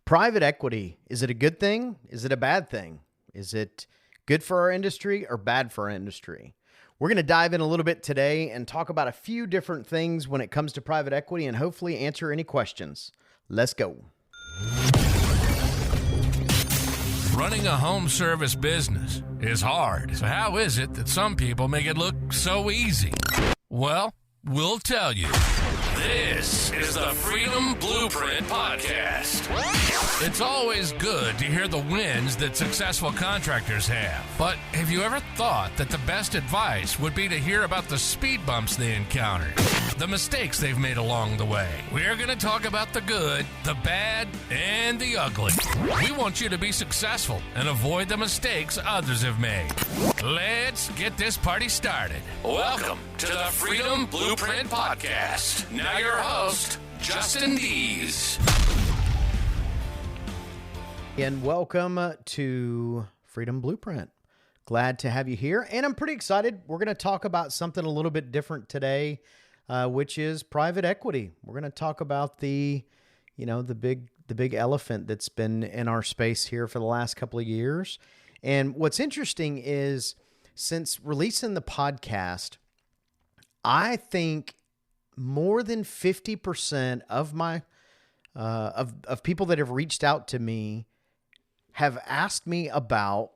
Private equity, is it a good thing? Is it a bad thing? Is it good for our industry or bad for our industry? We're going to dive in a little bit today and talk about a few different things when it comes to private equity and hopefully answer any questions. Let's go. Running a home service business is hard. So how is it that some people make it look so easy? Well, we'll tell you. This is the Freedom Blueprint Podcast. It's always good to hear the wins that successful contractors have. But have you ever thought that the best advice would be to hear about the speed bumps they encountered, the mistakes they've made along the way? We're going to talk about the good, the bad, and the ugly. We want you to be successful and avoid the mistakes others have made. Let's get this party started. Welcome to the Freedom Blueprint Podcast. Now your host, Justin Deese. And welcome to Freedom Blueprint. Glad to have you here. And I'm pretty excited. We're going to talk about something a little bit different today, which is private equity. We're going to talk about the big elephant that's been in our space here for the last couple of years. And what's interesting is since releasing the podcast, I think more than 50% of my of people that have reached out to me have asked me about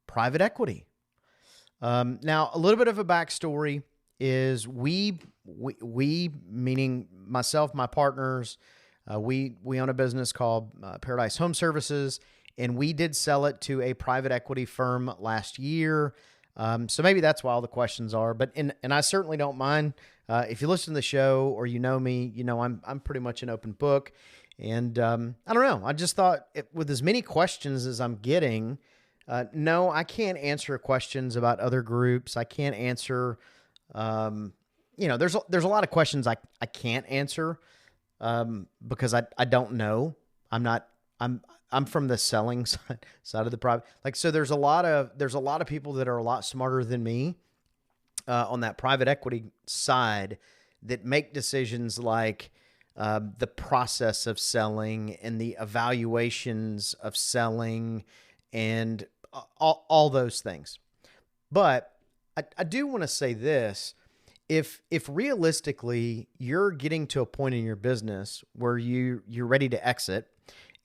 private equity. Now, a little bit of a backstory is we meaning myself, my partners, we own a business called Paradise Home Services, and we did sell it to a private equity firm last year. So maybe that's why all the questions are. But and I certainly don't mind if you listen to the show or you know me, you know I'm pretty much an open book. And I don't know. I just thought with as many questions as I'm getting, no, I can't answer questions about other groups. I can't answer. There's a lot of questions I can't answer because I don't know. I'm from the selling side of the private. So there's a lot of people that are a lot smarter than me on that private equity side that make decisions like the process of selling and the evaluations of selling and all those things. But I do want to say this. If realistically you're getting to a point in your business where you're ready to exit,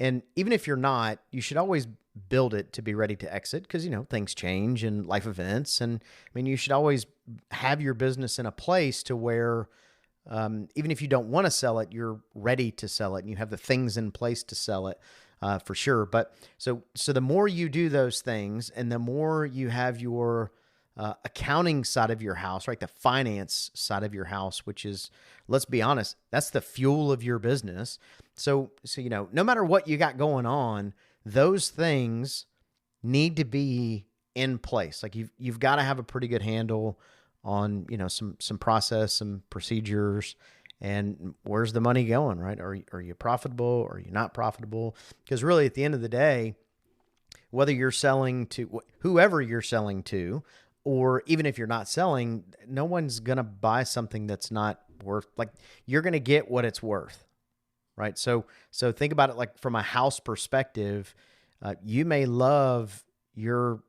and even if you're not, you should always build it to be ready to exit because, things change and life events. And you should always have your business in a place to where even if you don't want to sell it, you're ready to sell it and you have the things in place to sell it for sure. But so the more you do those things and the more you have your accounting side of your house, right? The finance side of your house, which is, let's be honest, that's the fuel of your business. So, no matter what you got going on, those things need to be in place. Like you've got to have a pretty good handle on, some process, some procedures, and where's the money going, right? Are you profitable? Or are you not profitable? Because really at the end of the day, whether you're selling to whoever you're selling to, or even if you're not selling, no one's going to buy something that's not worth, you're going to get what it's worth, right? So think about it like from a house perspective. You may love your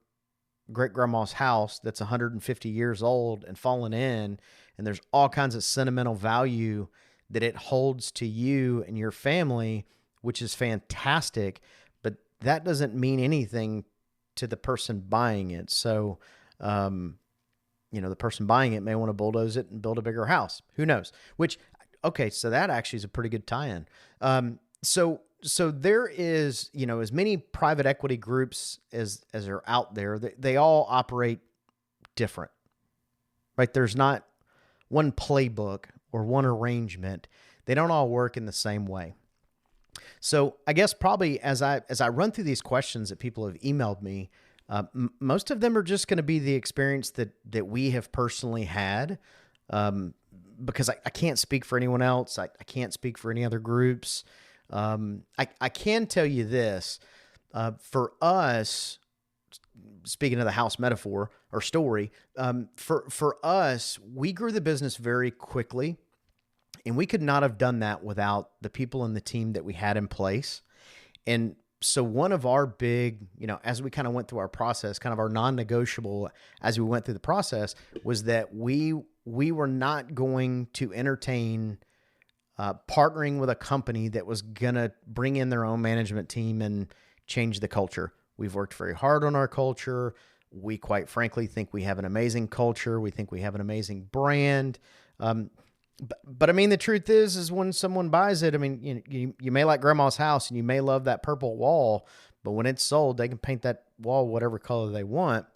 great-grandma's house that's 150 years old and fallen in, and there's all kinds of sentimental value that it holds to you and your family, which is fantastic, but that doesn't mean anything to the person buying it. So, the person buying it may want to bulldoze it and build a bigger house. Who knows? So that actually is a pretty good tie-in. So there is, as many private equity groups as are out there, they all operate different, right? There's not one playbook or one arrangement. They don't all work in the same way. So I guess probably as I run through these questions that people have emailed me, most of them are just going to be the experience that we have personally had, because I can't speak for anyone else. I can't speak for any other groups. I can tell you this, for us, speaking of the house metaphor or story, for us, we grew the business very quickly, and we could not have done that without the people in the team that we had in place. And so one of our big, as we kind of went through our process, kind of our non-negotiable as we went through the process was that we were not going to entertain partnering with a company that was going to bring in their own management team and change the culture. We've worked very hard on our culture. We quite frankly think we have an amazing culture. We think we have an amazing brand. But I mean, the truth is when someone buys it, I mean, you may like grandma's house and you may love that purple wall, but when it's sold, they can paint that wall whatever color they want.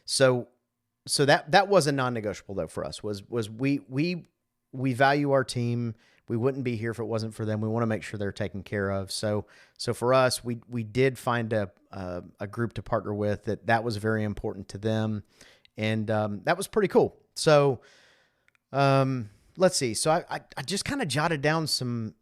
So that was a non-negotiable though for us was we value our team. We wouldn't be here if it wasn't for them. We want to make sure they're taken care of. So for us, we did find a group to partner with that was very important to them. And, that was pretty cool. So, let's see. So I just kind of jotted down some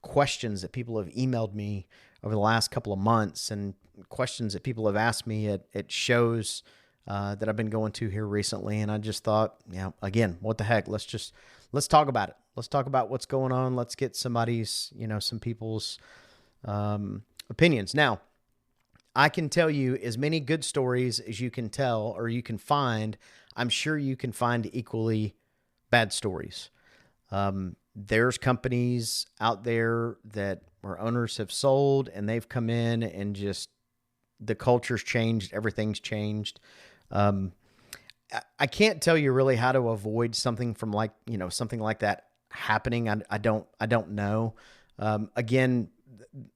questions that people have emailed me over the last couple of months and questions that people have asked me at shows, that I've been going to here recently. And I just thought, again, what the heck, let's talk about it. Let's talk about what's going on. Let's get somebody's, some people's, opinions. Now, I can tell you as many good stories as you can tell or you can find. I'm sure you can find equally bad stories. There's companies out there where owners have sold and they've come in and just the culture's changed. Everything's changed. I can't tell you really how to avoid something from something like that happening. I don't know. Again,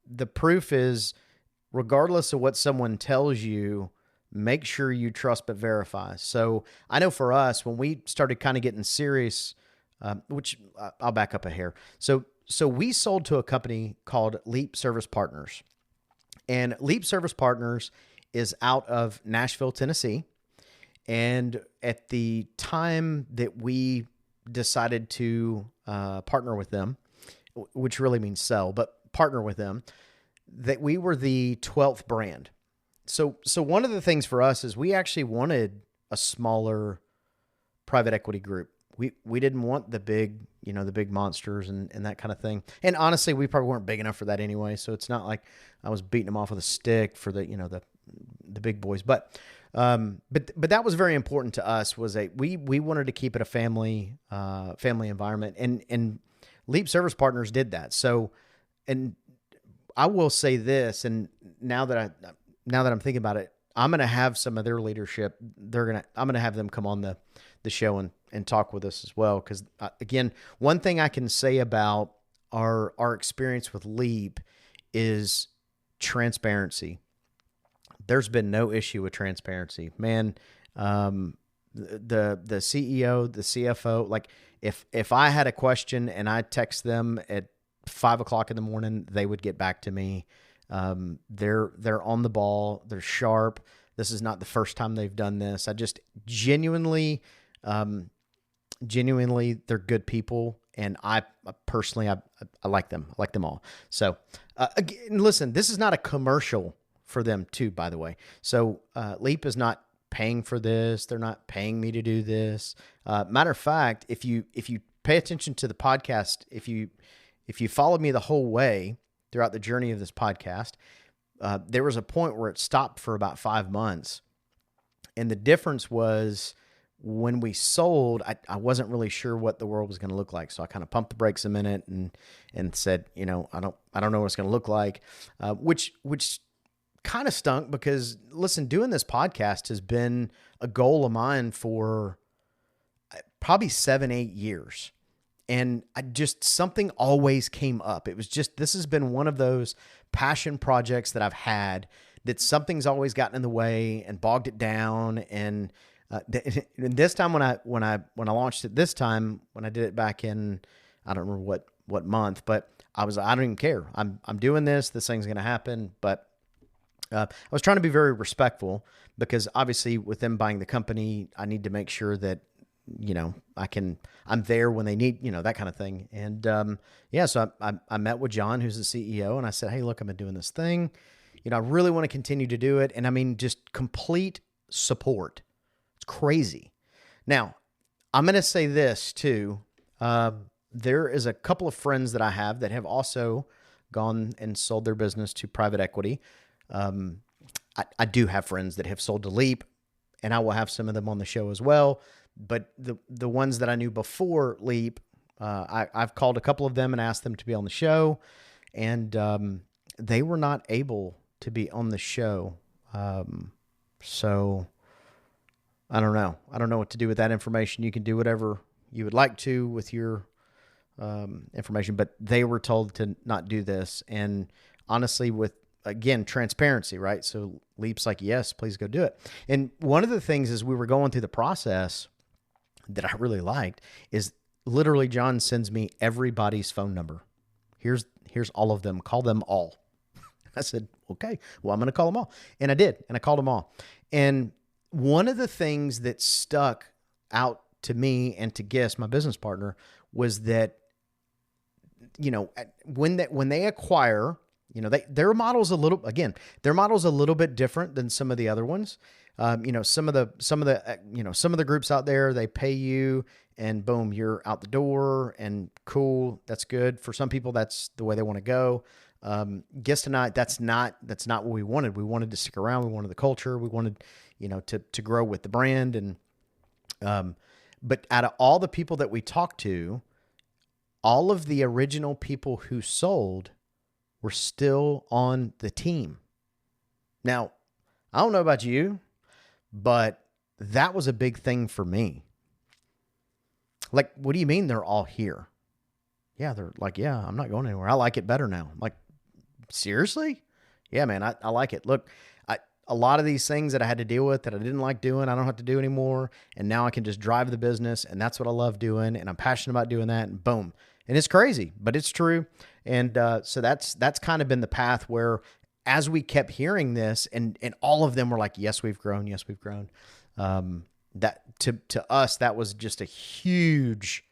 the proof is regardless of what someone tells you, make sure you trust but verify. So I know for us, when we started kind of getting serious, which I'll back up a hair. So we sold to a company called Leap Service Partners. And Leap Service Partners is out of Nashville, Tennessee. And at the time that we decided to partner with them, which really means sell, but partner with them, that we were the 12th brand. So one of the things for us is we actually wanted a smaller private equity group. We didn't want the big monsters and that kind of thing. And honestly, we probably weren't big enough for that anyway. So it's not like I was beating them off with a stick for the big boys. But that was very important to us. We wanted to keep it a family environment, and Leap Service Partners did that. So, and I will say this, and now that I'm thinking about it, I'm going to have some of their leadership. I'm going to have them come on the show and talk with us as well. Cause again, one thing I can say about our experience with Leap is transparency. There's been no issue with transparency, man. The CEO, the CFO, like if I had a question and I text them at 5:00 in the morning, they would get back to me. They're on the ball. They're sharp. This is not the first time they've done this. I just genuinely, they're good people. And I personally, I like them. I like them all. So, again, listen, this is not a commercial for them too, by the way. So, Leap is not paying for this. They're not paying me to do this. Matter of fact, if you pay attention to the podcast, if you followed me the whole way throughout the journey of this podcast, there was a point where it stopped for about 5 months. And the difference was when we sold, I wasn't really sure what the world was going to look like. So I kind of pumped the brakes a minute and said, I don't know what it's going to look like, which kind of stunk because listen, doing this podcast has been a goal of mine for probably 7-8 years. And something always came up. It was this has been one of those passion projects that I've had that something's always gotten in the way and bogged it down. And this time when I launched it this time, when I did it back in, I don't remember what month, but I don't even care. I'm doing this thing's going to happen. But I was trying to be very respectful because obviously with them buying the company, I need to make sure that I'm there when they need, that kind of thing. And, so I met with John, who's the CEO, and I said, hey, look, I've been doing this thing. I really want to continue to do it. And I mean, just complete support. It's crazy. Now, I'm going to say this too. There is a couple of friends that I have that have also gone and sold their business to private equity. I do have friends that have sold to Leap, and I will have some of them on the show as well. But the ones that I knew before Leap, I've called a couple of them and asked them to be on the show, and they were not able to be on the show. So I don't know. I don't know what to do with that information. You can do whatever you would like to with your information, but they were told to not do this. And honestly, with, again, transparency, right? So Leap's like, yes, please go do it. And one of the things as we were going through the process that I really liked is literally John sends me everybody's phone number. Here's all of them. Call them all. I said, okay, well, I'm going to call them all. And I did. And I called them all. And one of the things that stuck out to me and to Guess, my business partner, was that, when they acquire, their model's a little bit different than some of the other ones. Some of the groups out there, they pay you and boom, you're out the door, and cool. That's good. For some people, that's the way they want to go. Guess tonight, that's not what we wanted. We wanted to stick around. We wanted the culture. We wanted, to grow with the brand. And, but out of all the people that we talked to, all of the original people who sold were still on the team. Now, I don't know about you, but that was a big thing for me. Like, what do you mean they're all here? Yeah, they're like, yeah, I'm not going anywhere. I like it better now. I'm like, seriously? Yeah, man, I like it. Look, a lot of these things that I had to deal with that I didn't like doing, I don't have to do anymore. And now I can just drive the business, and that's what I love doing. And I'm passionate about doing that, and boom. And it's crazy, but it's true. And so that's kind of been the path where, as we kept hearing this, and all of them were like, yes, we've grown. Yes, we've grown. That to us, that was just a huge.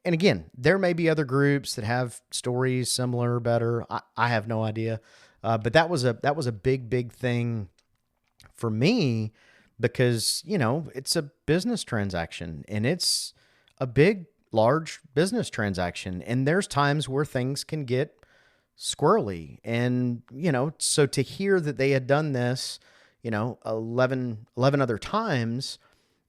And again, there may be other groups that have stories similar, better. I have no idea. But that was a big thing for me, because, it's a business transaction, and it's a big, large business transaction. And there's times where things can get squirrely. And, so to hear that they had done this, 11 other times,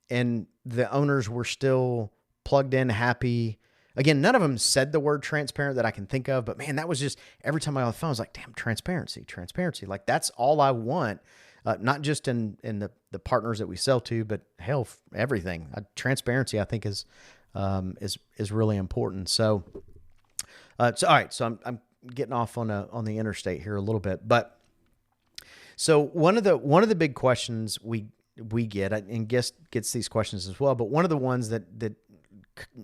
and the owners were still plugged in, happy. Again, none of them said the word transparent that I can think of, but man, that was just, every time I got on the phone, I was like, damn, transparency. Like, that's all I want. Not just in the partners that we sell to, but hell, everything. Transparency, I think, is really important. So all right. So I'm getting off on the interstate here a little bit, but so one of the big questions we get, and Guest gets these questions as well, but one of the ones that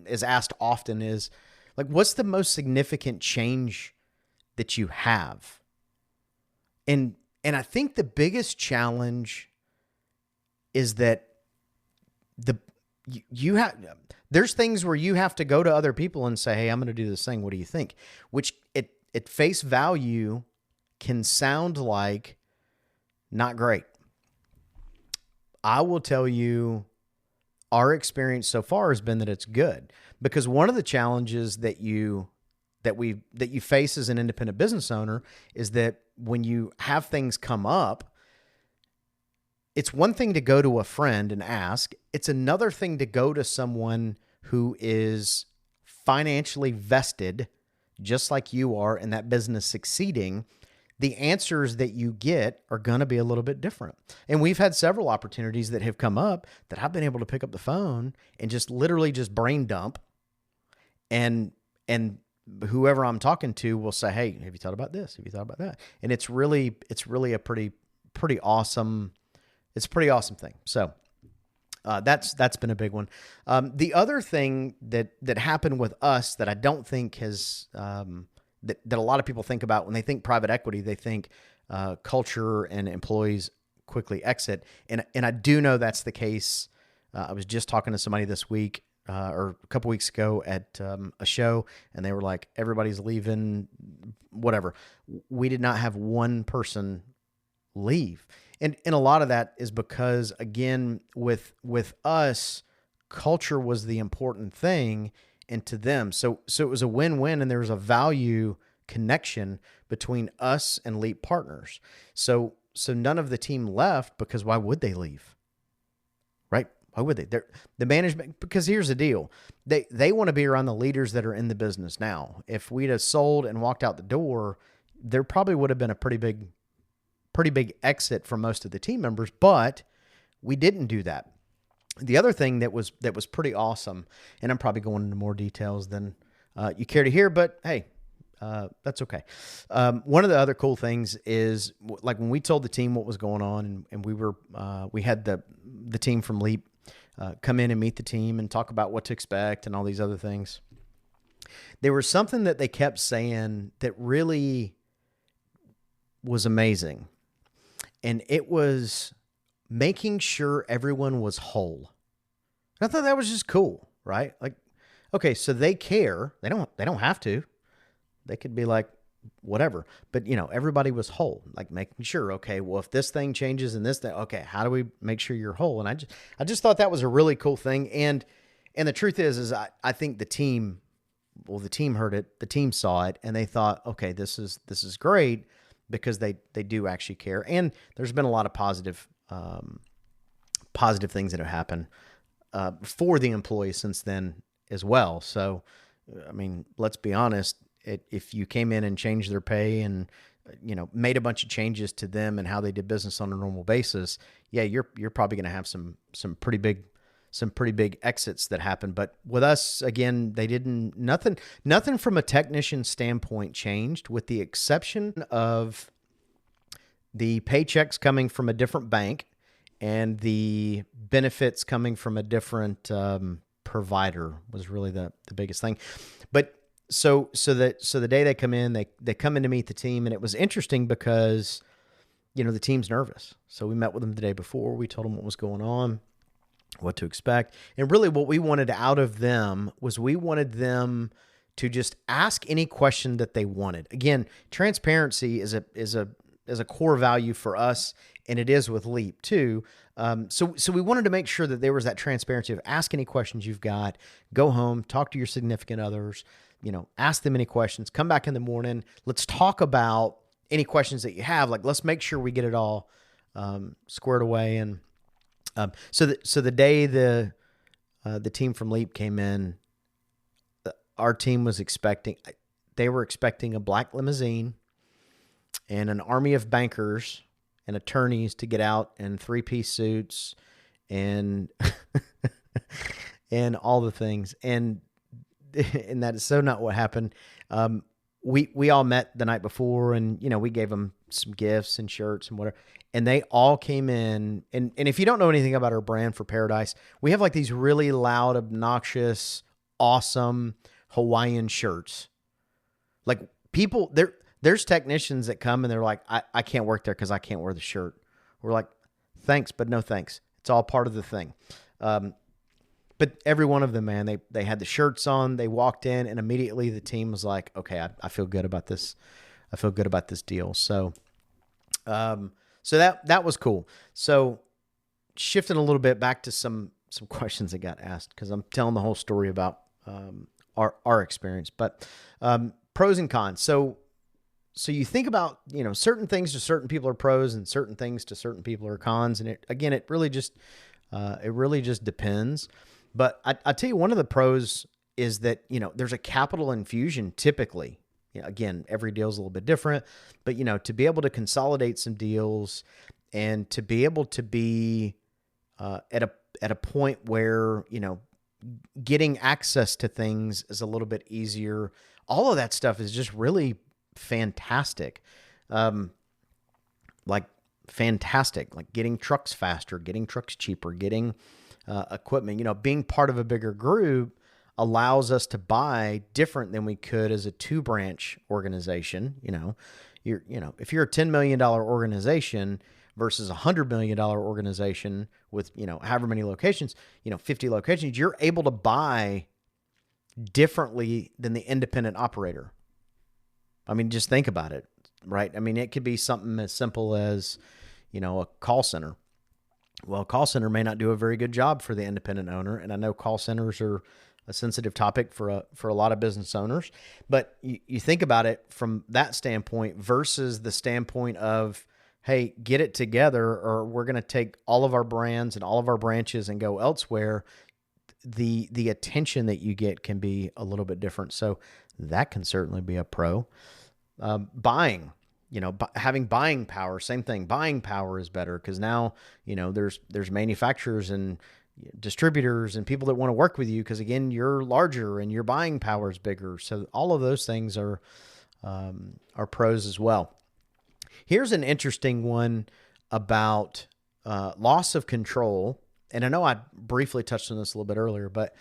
is asked often is, like, what's the most significant change that you have? And I think the biggest challenge is that there's things where you have to go to other people and say, hey, I'm going to do this thing. What do you think? Which at face value can sound like not great. I will tell you, our experience so far has been that it's good, because one of the challenges that you face as an independent business owner is that when you have things come up, it's one thing to go to a friend and ask. It's another thing to go to someone who is financially vested, just like you are, in that business succeeding. The answers that you get are going to be a little bit different. And we've had several opportunities that have come up that I've been able to pick up the phone and just literally just brain dump. And whoever I'm talking to will say, hey, have you thought about this? Have you thought about that? And it's really a pretty awesome, it's a pretty awesome thing. So that's been a big one. The other thing that happened with us that I don't think has, that a lot of people think about when they think private equity, they think culture and employees quickly exit. And I do know that's the case. I was just talking to somebody this week or a couple weeks ago at a show, and they were like, everybody's leaving, whatever. We did not have one person leave. And a lot of that is because, again, with us, culture was the important thing. and to them. So it was a win-win, and there was a value connection between us and Leap partners. So none of the team left, because why would they leave? Right? Why would they? The management, because here's the deal. They want to be around the leaders that are in the business now. If we'd have sold and walked out the door, there probably would have been a pretty big exit for most of the team members, but we didn't do that. The other thing that was pretty awesome, and I'm probably going into more details than you care to hear, but hey, that's okay. One of the other cool things is, like, when we told the team what was going on, and we had the team from Leap come in and meet the team and talk about what to expect and all these other things. There was something that they kept saying that really was amazing, and it was making sure everyone was whole. I thought that was just cool, right? Like, okay, so they care. They don't have to. They could be like, whatever. But, everybody was whole, like making sure, okay, well, if this thing changes and this thing, okay, how do we make sure you're whole? And I just thought that was a really cool thing. And the truth is I think the team heard it, the team saw it, and they thought, okay, this is great, because they do actually care. And there's been a lot of positive things that have happened for the employees since then as well. So, I mean, let's be honest. If you came in and changed their pay and, made a bunch of changes to them and how they did business on a normal basis, yeah, you're probably going to have some pretty big exits that happen. But with us, again, they didn't, nothing from a technician standpoint changed, with the exception of the paychecks coming from a different bank and the benefits coming from a different provider was really the biggest thing. But so the day they come in, they come in to meet the team, and it was interesting because, the team's nervous. So we met with them the day before. We told them what was going on, what to expect. And really what we wanted out of them was we wanted them to just ask any question that they wanted. Again, transparency is a core value for us, and it is with Leap too. So we wanted to make sure that there was that transparency of ask any questions you've got, go home, talk to your significant others, ask them any questions, come back in the morning. Let's talk about any questions that you have. Like, let's make sure we get it all squared away. And so the day the team from Leap came in, our team was expecting a black limousine and an army of bankers and attorneys to get out in 3-piece suits and and all the things. And that is so not what happened. We all met the night before, and we gave them some gifts and shirts and whatever. And they all came in, and if you don't know anything about our brand for Paradise, we have like these really loud, obnoxious, awesome Hawaiian shirts. Like, people, there's technicians that come and they're like, I can't work there because I can't wear the shirt. We're like, thanks, but no thanks. It's all part of the thing. But every one of them, man, they had the shirts on. They walked in, and immediately the team was like, okay, I feel good about this. I feel good about this deal. So, that was cool. So, shifting a little bit back to some questions that got asked, because I'm telling the whole story about our experience. But pros and cons. So you think about, certain things to certain people are pros and certain things to certain people are cons. And it really just depends. But I tell you, one of the pros is that, there's a capital infusion typically. Again, every deal is a little bit different, but, to be able to consolidate some deals and to be able to be at a point where, getting access to things is a little bit easier. All of that stuff is just really fantastic. Fantastic, like getting trucks faster, getting trucks cheaper, getting equipment, being part of a bigger group allows us to buy different than we could as a 2-branch organization. If you're a $10 million organization versus a $100 million organization with, however many locations, 50 locations, you're able to buy differently than the independent operator. I mean, just think about it, right? I mean, it could be something as simple as, a call center. Well, a call center may not do a very good job for the independent owner. And I know call centers are a sensitive topic for a lot of business owners. But you think about it from that standpoint versus the standpoint of, hey, get it together, or we're going to take all of our brands and all of our branches and go elsewhere. The attention that you get can be a little bit different. So that can certainly be a pro. Buying, having buying power, same thing. Buying power is better because now, there's manufacturers and distributors and people that want to work with you because, again, you're larger and your buying power is bigger. So all of those things are pros as well. Here's an interesting one about loss of control. And I know I briefly touched on this a little bit earlier, but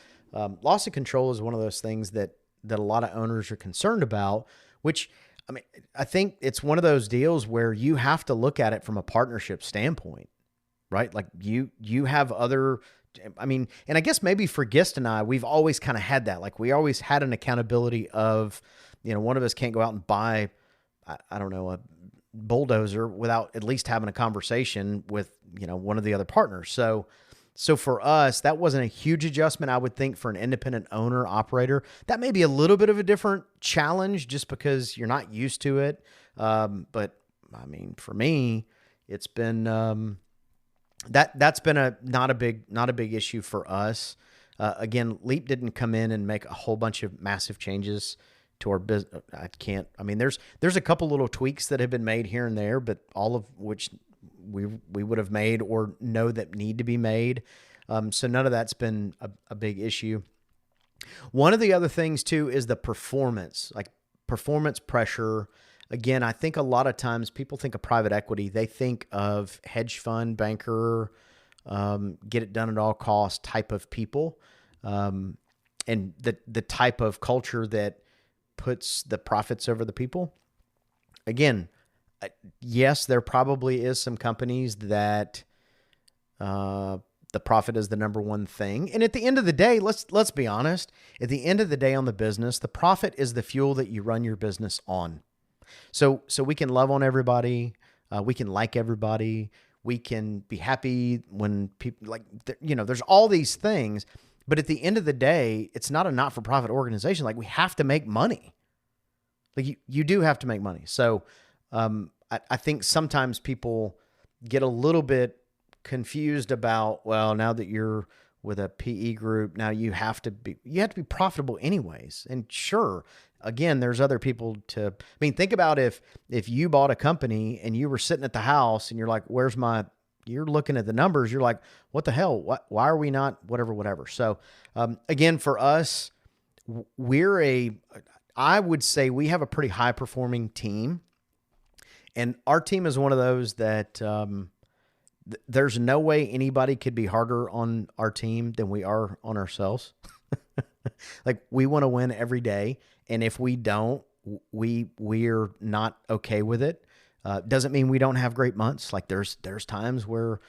loss of control is one of those things that a lot of owners are concerned about, which, I think it's one of those deals where you have to look at it from a partnership standpoint, right? Like you have other, and I guess maybe for Gist and I, we've always kind of had that. Like we always had an accountability of, one of us can't go out and buy, I don't know, a bulldozer without at least having a conversation with, one of the other partners. So for us, that wasn't a huge adjustment. I would think for an independent owner operator, that may be a little bit of a different challenge just because you're not used to it. But for me, it's been, that's been not a big issue for us. Again, Leap didn't come in and make a whole bunch of massive changes to our business. There's a couple little tweaks that have been made here and there, but all of which we would have made or know that need to be made. So none of that's been a big issue. One of the other things too is the performance pressure. Again, I think a lot of times people think of private equity. They think of hedge fund banker, get it done at all costs type of people. And the type of culture that puts the profits over the people. Again, yes, there probably is some companies that the profit is the number one thing. And at the end of the day, let's be honest. At the end of the day on the business, the profit is the fuel that you run your business on. So we can love on everybody. We can like everybody. We can be happy when people there's all these things. But at the end of the day, it's not a not-for-profit organization. Like we have to make money. Like you do have to make money. So I think sometimes people get a little bit confused about, well, now that you're with a PE group, now you have to be profitable anyways. And sure, again, there's other people think about if you bought a company and you were sitting at the house and you're like, you're looking at the numbers. You're like, what the hell? Why are we not whatever? So, again, for us, I would say we have a pretty high performing team. And our team is one of those that there's no way anybody could be harder on our team than we are on ourselves. Like we want to win every day. And if we don't, we're not okay with it. Doesn't mean we don't have great months. Like there's times where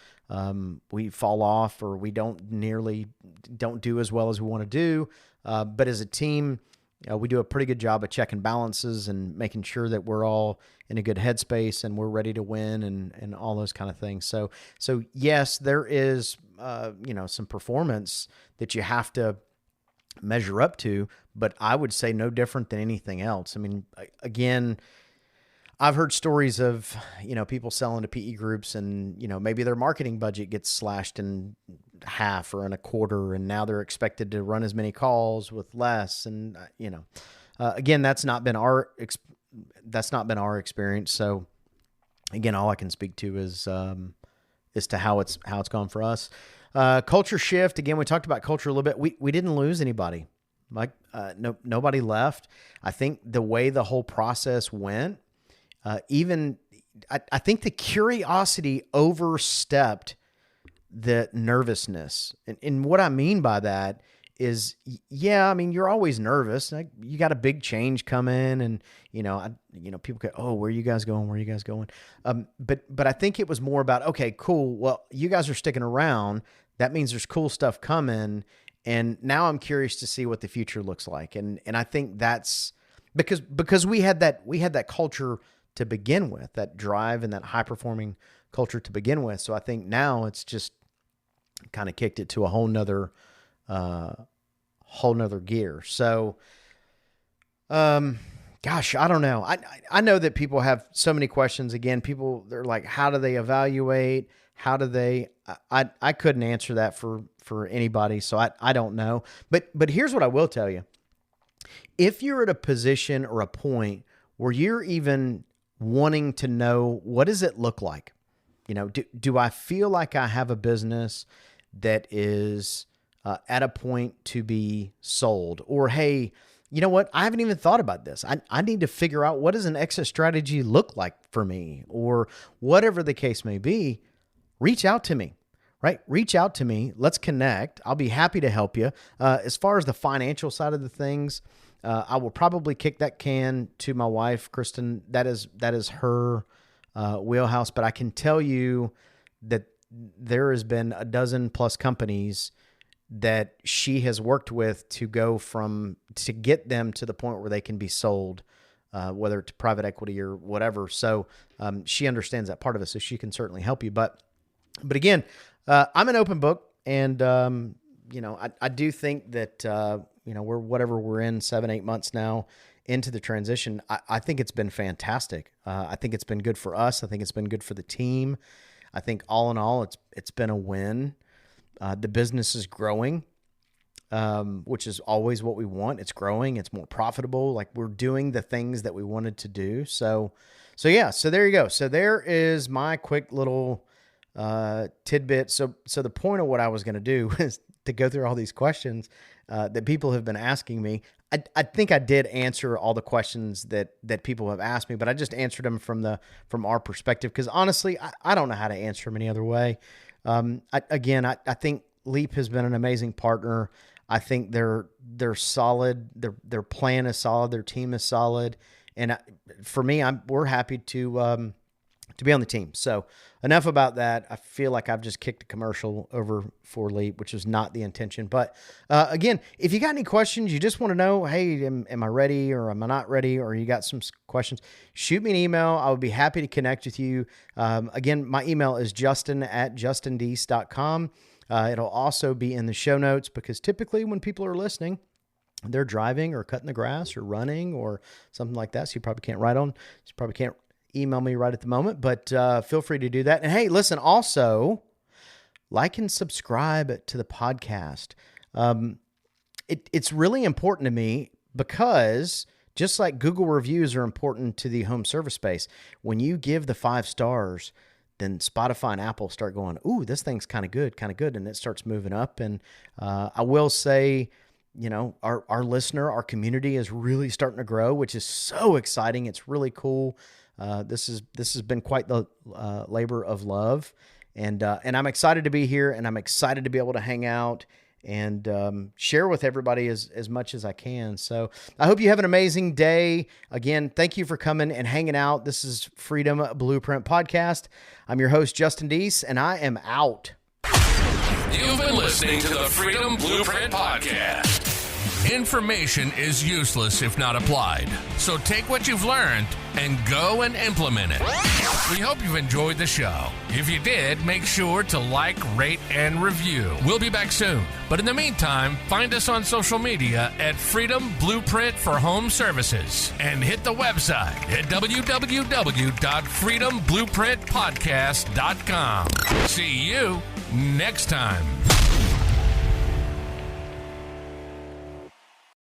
we fall off or we don't do as well as we want to do. But as a team, we do a pretty good job of checking balances and making sure that we're all in a good headspace and we're ready to win and all those kind of things. So yes, there is, some performance that you have to measure up to, but I would say no different than anything else. Again, I've heard stories of, people selling to PE groups and, maybe their marketing budget gets slashed in half or in a quarter, and now they're expected to run as many calls with less. And, again, that's not been our experience. So again, all I can speak to is to how it's gone for us. Culture shift. Again, we talked about culture a little bit. We didn't lose anybody. Nobody left. I think the way the whole process went, I think the curiosity overstepped the nervousness. And what I mean by that is, you're always nervous. Like you got a big change coming and, people go, oh, where are you guys going? Where are you guys going? But I think it was more about, okay, cool. Well, you guys are sticking around. That means there's cool stuff coming. And now I'm curious to see what the future looks like. And I think that's because we had that culture to begin with, that drive and that high performing culture to begin with. So I think now it's just kind of kicked it to a whole nother whole nother gear. So, gosh, I don't know. I know that people have so many questions. Again, they're like, how do they evaluate? How do they, I couldn't answer that for anybody. So I don't know, but here's what I will tell you. If you're at a position or a point where you're even wanting to know, what does it look like? Do I feel like I have a business that is at a point to be sold? Or, hey, you know what? I haven't even thought about this. I need to figure out, what does an exit strategy look like for me? Or whatever the case may be, reach out to me, right? Reach out to me. Let's connect. I'll be happy to help you. As far as the financial side of the things, I will probably kick that can to my wife, Kristen. That is her wheelhouse. But I can tell you that there has been a dozen plus companies that she has worked with to get them to the point where they can be sold, whether it's private equity or whatever. So she understands that part of it, so she can certainly help you. But again, I'm an open book, and I do think that we're in 7-8 months now into the transition. I think it's been fantastic. I think it's been good for us. I think it's been good for the team. I think all in all, it's been a win. The business is growing, which is always what we want. It's growing. It's more profitable. Like, we're doing the things that we wanted to do. So yeah. So there you go. So there is my quick little tidbit. So the point of what I was going to do is to go through all these questions that people have been asking me. I think I did answer all the questions that people have asked me, but I just answered them from our perspective, because honestly, I don't know how to answer them any other way. I think Leap has been an amazing partner. I think they're solid. Their plan is solid. Their team is solid. And for me, we're happy to be on the team. So enough about that. I feel like I've just kicked a commercial over for Leap, which was not the intention. But again, if you got any questions, you just want to know, hey, am I ready or am I not ready? Or you got some questions, shoot me an email. I would be happy to connect with you. Again, my email is justin@justindeese.com. It'll also be in the show notes, because typically when people are listening, they're driving or cutting the grass or running or something like that. So you probably can't email me right at the moment, but feel free to do that. And hey, listen, also like and subscribe to the podcast. It's really important to me, because just like Google reviews are important to the home service space, when you give the 5 stars, then Spotify and Apple start going, ooh, this thing's kind of good. And it starts moving up. And I will say, our listener, our community is really starting to grow, which is so exciting. It's really cool. This has been quite the labor of love, and I'm excited to be here, and I'm excited to be able to hang out and share with everybody as much as I can. So I hope you have an amazing day. Again, thank you for coming and hanging out. This is Freedom Blueprint Podcast. I'm your host, Justin Deese, and I am out. You've been listening to the Freedom Blueprint Podcast. Information is useless if not applied. So take what you've learned and go and implement it. We hope you've enjoyed the show. If you did, make sure to like, rate, and review. We'll be back soon. But in the meantime, find us on social media at Freedom Blueprint for Home Services, and hit the website at www.freedomblueprintpodcast.com. See you next time.